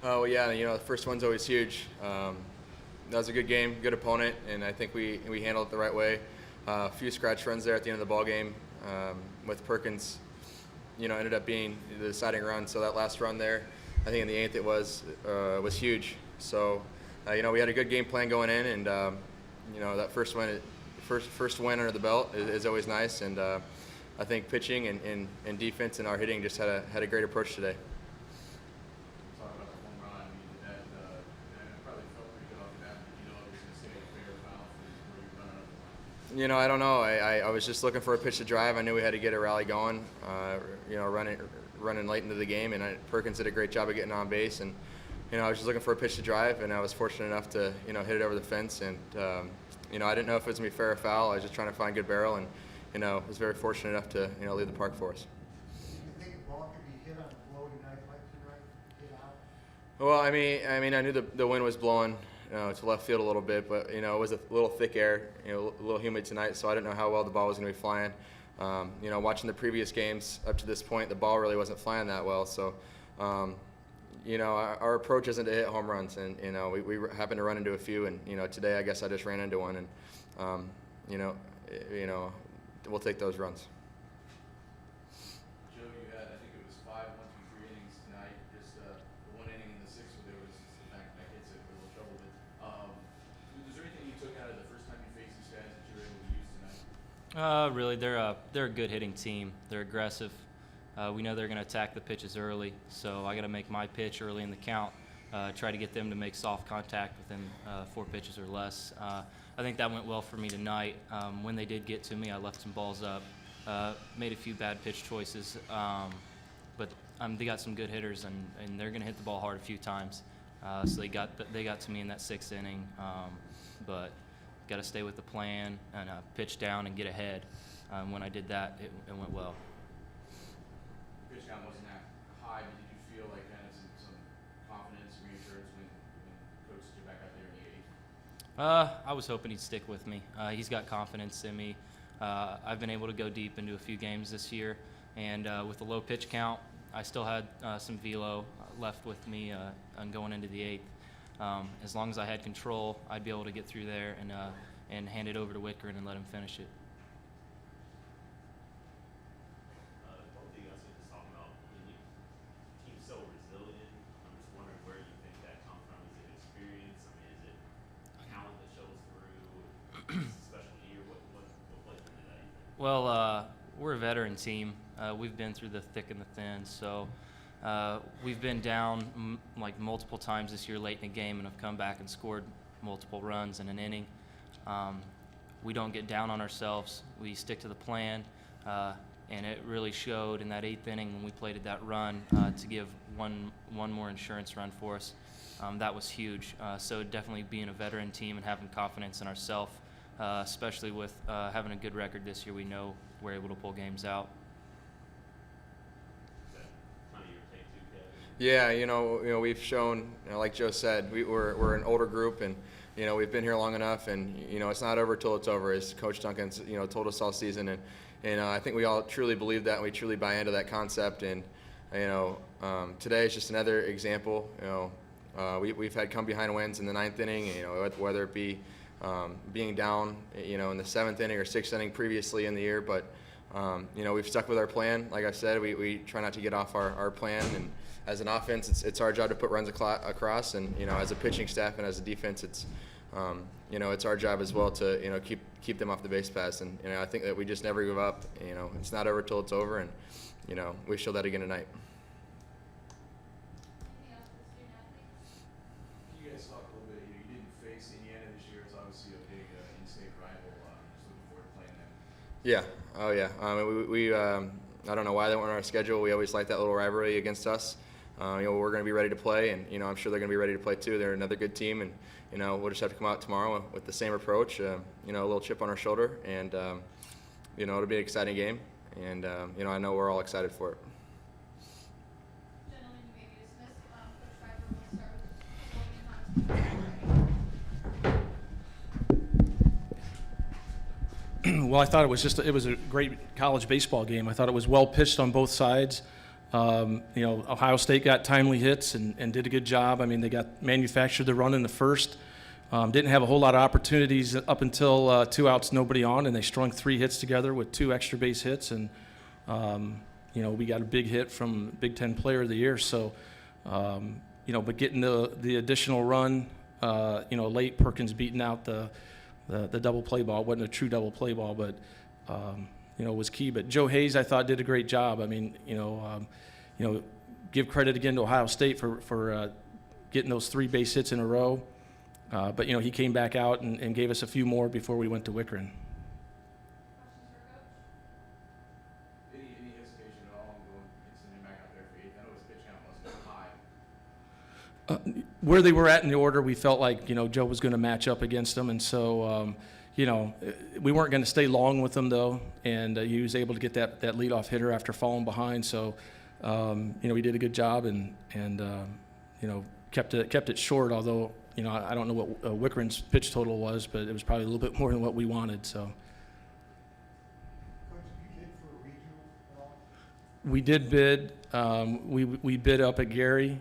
Oh, well, yeah, the first one's always huge. That was a good game, good opponent, and I think we handled it the right way. A few scratch runs there at the end of the ball game with Perkins, ended up being the deciding run. So that last run there, I think in the eighth it was huge. So, we had a good game plan going in, and that first win under the belt is always nice. And I think pitching and defense and our hitting just had a great approach today. Talk about the home run. I mean, that probably felt pretty good off the bat. Did you know it was going to stay a fair foul where you're running up the line? I don't know. I was just looking for a pitch to drive. I knew we had to get a rally going, running late into the game, and Perkins did a great job of getting on base. And I was just looking for a pitch to drive, and I was fortunate enough to hit it over the fence. And I didn't know if it was gonna be fair or foul. I was just trying to find good barrel, and was very fortunate enough to leave the park for us. Do you think the ball could be hit on a blowy night like tonight, hit out? Well, I knew the wind was blowing to left field a little bit, but it was a little thick air, a little humid tonight, so I didn't know how well the ball was going to be flying. Watching the previous games up to this point, the ball really wasn't flying that well. So, our approach isn't to hit home runs, and we happened to run into a few, and today I guess I just ran into one, and we'll take those runs. Joe, you had, I think it was 5 1-2-3 innings tonight. Just the one inning in the sixth where there was back hits it, a little trouble with. Is there anything you took out of the first time you faced these guys that you were able to use tonight? Really, they're a good hitting team. They're aggressive. We know they're going to attack the pitches early, so I got to make my pitch early in the count. Try to get them to make soft contact within 4 pitches or less. I think that went well for me tonight. When they did get to me, I left some balls up, made a few bad pitch choices, but they got some good hitters, and they're going to hit the ball hard a few times. So they got to me in that 6th inning, but got to stay with the plan and pitch down and get ahead. When I did that, it went well. Pitch count wasn't that high, but did you feel like kind of some confidence, reassurance when Coach took you back out there in the eighth? I was hoping he'd stick with me. He's got confidence in me. I've been able to go deep into a few games this year, and with the low pitch count, I still had some velo left with me on going into the 8th. As long as I had control, I'd be able to get through there and hand it over to Whitgren and let him finish it. Both of you guys are just talking about the team's so resilient. I'm just wondering where you think that comes from. Is it experience? I mean, is it talent that shows through? Is it a special year? What plays into that, you think? Well, we're a veteran team. We've been through the thick and the thin, so we've been down multiple times this year late in the game and have come back and scored multiple runs in an inning. We don't get down on ourselves. We stick to the plan, and it really showed in that 8th inning when we plated that run to give one more insurance run for us. That was huge. So definitely being a veteran team and having confidence in ourselves, especially with having a good record this year, we know we're able to pull games out. Is that kind of your take too, Kevin? Yeah, we've shown, like Joe said, we're an older group, and we've been here long enough, and it's not over till it's over, as Coach Duncan's told us all season, and I think we all truly believe that, and we truly buy into that concept. And today is just another example. We've had come behind wins in the 9th inning, whether it be being down in the 7th inning or 6th inning previously in the year, but we've stuck with our plan. Like I said, we try not to get off our plan, and as an offense, it's our job to put runs across, and as a pitching staff and as a defense, it's our job as well to keep them off the base paths. And I think that we just never give up. It's not over till it's over, and we showed that again tonight. You guys talked a little bit. You didn't face Indiana this year. It's obviously a big in-state rival. Just looking forward to playing them. Yeah. Oh yeah. We I don't know why they weren't on our schedule. We always like that little rivalry against us. We're going to be ready to play, and I'm sure they're going to be ready to play too. They're another good team, and we'll just have to come out tomorrow with the same approach. A little chip on our shoulder, and it'll be an exciting game, and I know we're all excited for it. Gentlemen, you may be dismissed. Coach Schreiber will start with Well, I thought it was a great college baseball game. I thought it was well pitched on both sides. Ohio State got timely hits and did a good job. I mean, they manufactured the run in the first. Didn't have a whole lot of opportunities up until 2 outs, nobody on, and they strung 3 hits together with 2 extra base hits. And, we got a big hit from Big Ten Player of the Year. So, but getting the additional run, late, Perkins beating out the double play ball. It wasn't a true double play ball, but, was key. But Joe Hayes, I thought, did a great job. I mean, give credit again to Ohio State for getting those 3 base hits in a row. But he came back out and gave us a few more before we went to Wickren. Questions for Coach? Any hesitation at all on going, sending him back out there for 8th? I know his pitch count wasn't high. Where they were at in the order, we felt like Joe was going to match up against them, and so we weren't going to stay long with him though, and he was able to get that leadoff hitter after falling behind. So he did a good job and kept it short. Although I don't know what Wickren's pitch total was, but it was probably a little bit more than what we wanted. So Coach, did you bid for a regional at all? we did bid. We bid up at Gary.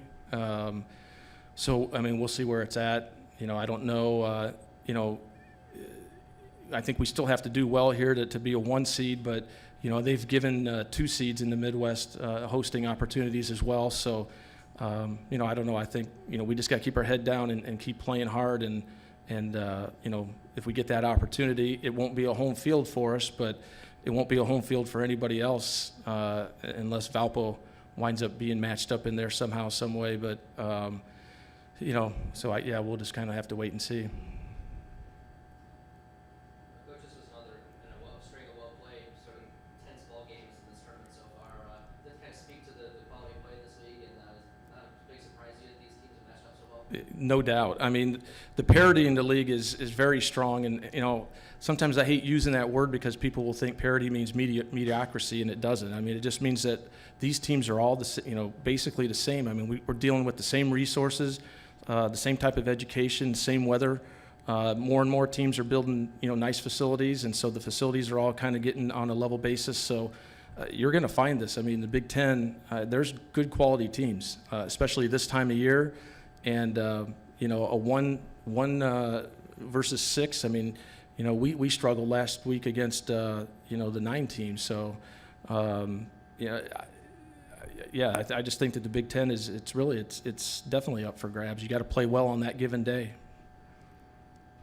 So I mean, we'll see where it's at. I don't know. I think we still have to do well here to be a 1 seed, but they've given 2 seeds in the Midwest hosting opportunities as well. So I don't know. I think we just got to keep our head down and keep playing hard, and if we get that opportunity, it won't be a home field for us, but it won't be a home field for anybody else unless Valpo winds up being matched up in there somehow, some way. But so we'll just kind of have to wait and see. Coach, this was another string of well-played, sort of tense ball games in this tournament so far. Does that kind of speak to the quality of play of this league, and not a big surprise to you that these teams have matched up so well? No doubt. I mean, the parity in the league is very strong, and sometimes I hate using that word because people will think parity means mediocrity, and it doesn't. I mean, it just means that these teams are all basically the same. I mean, we're dealing with the same resources, the same type of education, same weather. More and more teams are building nice facilities, and so the facilities are all kind of getting on a level basis. So you're going to find this. I mean, the Big Ten, there's good quality teams, especially this time of year. And a one versus 6. I mean, we struggled last week against the 9 team. So I just think that the Big Ten it's definitely up for grabs. You got to play well on that given day.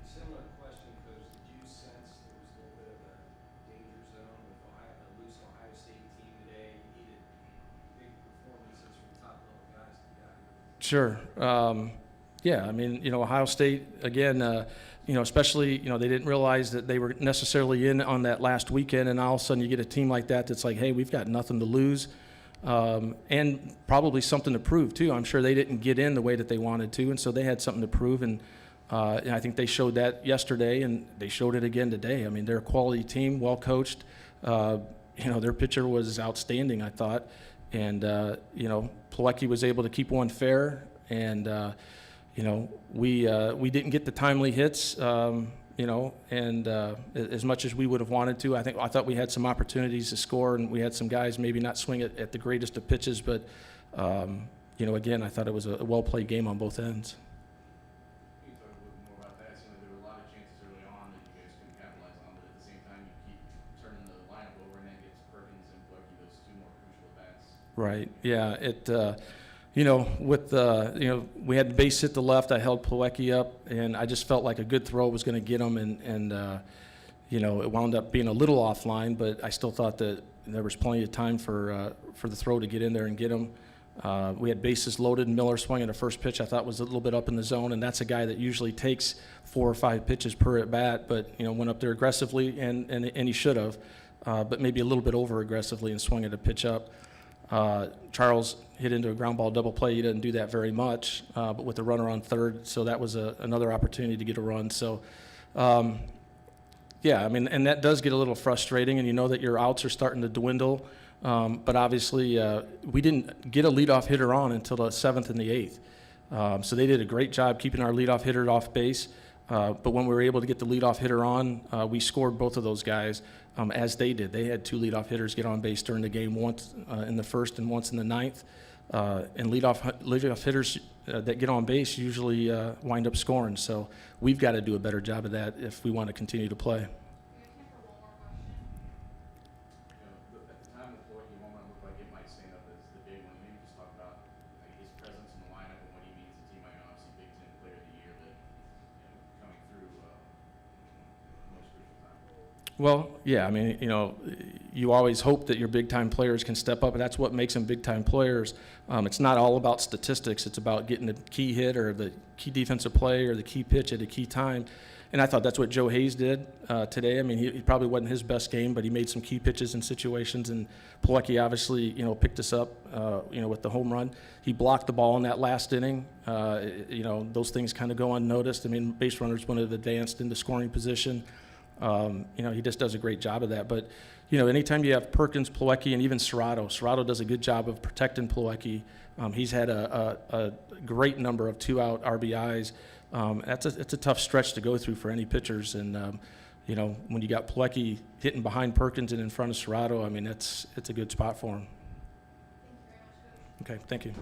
Similar question, Coach. Did you sense there was a little bit of a danger zone with a loose Ohio State team today? You needed big performances from top-level guys to get out here. Sure. I mean, Ohio State, again, especially, they didn't realize that they were necessarily in on that last weekend, and all of a sudden you get a team like that that's like, hey, we've got nothing to lose, and probably something to prove, too. I'm sure they didn't get in the way that they wanted to, and so they had something to prove, and I think they showed that yesterday, and they showed it again today. I mean, they're a quality team, well-coached. Their pitcher was outstanding, I thought, and, Plawecki was able to keep one fair, and we didn't get the timely hits, and as much as we would have wanted to. I thought we had some opportunities to score, and we had some guys maybe not swing it at the greatest of pitches, but again, I thought it was a well-played game on both ends. Can you talk a little bit more about that? It seemed like there were a lot of chances early on that you guys couldn't capitalize on, but at the same time, you keep turning the lineup over, and that gets Perkins and Plawecki those 2 more crucial at-bats. Right. Yeah. We had the base hit to left. I held Plawecki up, and I just felt like a good throw was going to get him, and it wound up being a little offline, but I still thought that there was plenty of time for the throw to get in there and get him. We had bases loaded, and Miller swung at a first pitch I thought was a little bit up in the zone, and that's a guy that usually takes 4 or 5 pitches per at bat, but went up there aggressively, and he should have, but maybe a little bit over aggressively and swung at a pitch up. Charles hit into a ground ball double play. He doesn't do that very much, but with the runner on third, so that was another opportunity to get a run. So, and that does get a little frustrating, and you know that your outs are starting to dwindle. But obviously, we didn't get a leadoff hitter on until the 7th and the 8th. So they did a great job keeping our leadoff hitter off base. But when we were able to get the leadoff hitter on, we scored both of those guys. as they did. They had 2 leadoff hitters get on base during the game, once in the first and once in the ninth. And leadoff hitters that get on base usually wind up scoring. So we've got to do a better job of that if we want to continue to play. We have time for one more question. You know, at the time of the Milwaukee home run looked like it might stand up as the big one. Maybe just talk about his presence in the lineup and what he means to the team. I know obviously Big Ten Player of the Year, but coming through most crucial time. Well, yeah, I mean, you always hope that your big-time players can step up, and that's what makes them big-time players. It's not all about statistics. It's about getting the key hit or the key defensive play or the key pitch at a key time. And I thought that's what Joe Hayes did today. I mean, he probably wasn't his best game, but he made some key pitches in situations. And Plawecki obviously, picked us up, with the home run. He blocked the ball in that last inning. Those things kind of go unnoticed. I mean, base runners wouldn't have advanced into scoring position. He just does a great job of that. But, anytime you have Perkins, Plawecki, and even Serrato does a good job of protecting Plawecki. He's had a great number of 2-out RBIs. It's a tough stretch to go through for any pitchers. And, when you got Plawecki hitting behind Perkins and in front of Serrato, I mean, it's a good spot for him. Thank you very much, Coach. Okay, thank you.